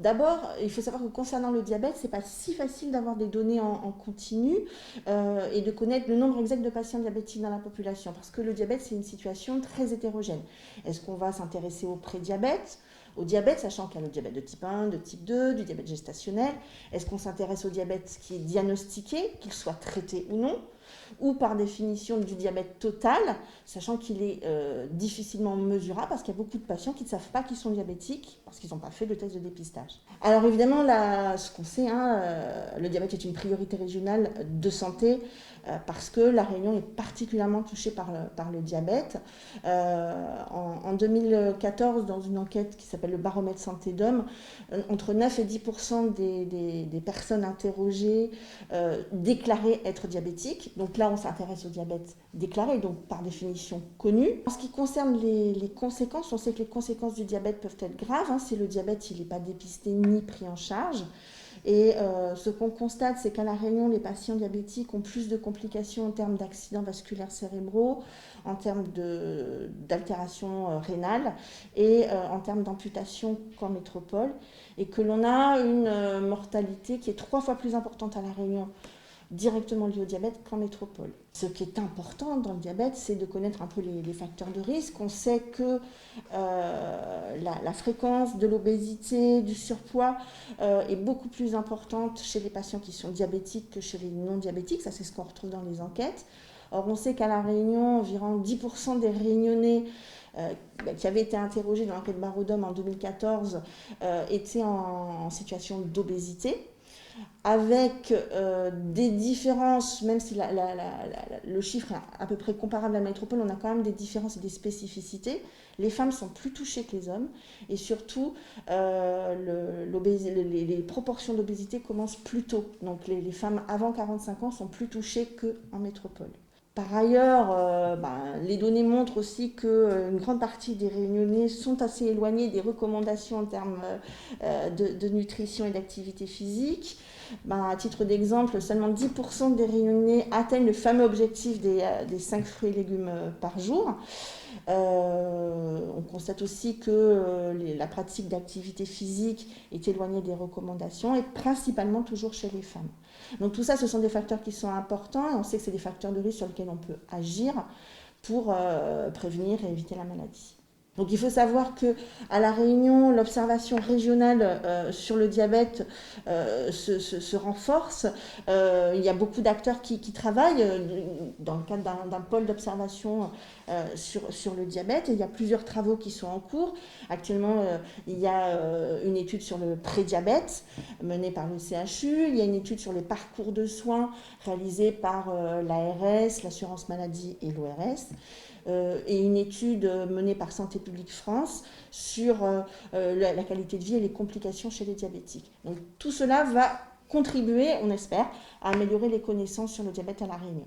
D'abord, il faut savoir que concernant le diabète, c'est pas si facile d'avoir des données en continu et de connaître le nombre exact de patients diabétiques dans la population, parce que le diabète, c'est une situation très hétérogène. Est-ce qu'on va s'intéresser au prédiabète, au diabète, sachant qu'il y a le diabète de type 1, de type 2, du diabète gestationnel? Est-ce qu'on s'intéresse au diabète qui est diagnostiqué, qu'il soit traité ou non? Ou par définition du diabète total, sachant qu'il est difficilement mesurable parce qu'il y a beaucoup de patients qui ne savent pas qu'ils sont diabétiques parce qu'ils n'ont pas fait de test de dépistage. Alors évidemment, là, ce qu'on sait, le diabète est une priorité régionale de santé parce que la Réunion est particulièrement touchée par le diabète. En 2014, dans une enquête qui s'appelle le baromètre santé d'hommes, entre 9 et 10% des personnes interrogées déclaraient être diabétiques. Donc là, on s'intéresse au diabète déclaré, donc par définition connu. En ce qui concerne les conséquences, on sait que les conséquences du diabète peuvent être graves si le diabète n'est pas dépisté ni pris en charge. Et ce qu'on constate, c'est qu'à La Réunion, les patients diabétiques ont plus de complications en termes d'accidents vasculaires cérébraux, en termes d'altérations rénales et en termes d'amputation qu'en métropole. Et que l'on a une mortalité qui est 3 fois plus importante à La Réunion directement lié au diabète qu'en métropole. Ce qui est important dans le diabète, c'est de connaître un peu les facteurs de risque. On sait que la fréquence de l'obésité, du surpoids est beaucoup plus importante chez les patients qui sont diabétiques que chez les non-diabétiques. Ça, c'est ce qu'on retrouve dans les enquêtes. Or, on sait qu'à La Réunion, environ 10% des Réunionnais qui avaient été interrogés dans l'enquête Barodom en 2014 étaient en situation d'obésité, avec des différences, même si le chiffre est à peu près comparable à la métropole, on a quand même des différences et des spécificités. Les femmes sont plus touchées que les hommes et surtout les proportions d'obésité commencent plus tôt. Donc les femmes avant 45 ans sont plus touchées qu'en métropole. Par ailleurs, les données montrent aussi qu'une grande partie des Réunionnais sont assez éloignés des recommandations en termes de nutrition et d'activité physique. À titre d'exemple, seulement 10% des Réunionnais atteignent le fameux objectif des 5 fruits et légumes par jour. On constate aussi que la pratique d'activité physique est éloignée des recommandations et principalement toujours chez les femmes. Donc tout ça, ce sont des facteurs qui sont importants et on sait que c'est des facteurs de risque sur lesquels on peut agir pour prévenir et éviter la maladie. Donc il faut savoir qu'à La Réunion, l'observation régionale sur le diabète se renforce. Il y a beaucoup d'acteurs qui travaillent dans le cadre d'un pôle d'observation sur le diabète. Et il y a plusieurs travaux qui sont en cours. Actuellement, il y a une étude sur le prédiabète menée par le CHU. Il y a une étude sur les parcours de soins réalisés par l'ARS, l'assurance maladie et l'ORS. Et une étude menée par Santé publique France sur la qualité de vie et les complications chez les diabétiques. Donc tout cela va contribuer, on espère, à améliorer les connaissances sur le diabète à La Réunion.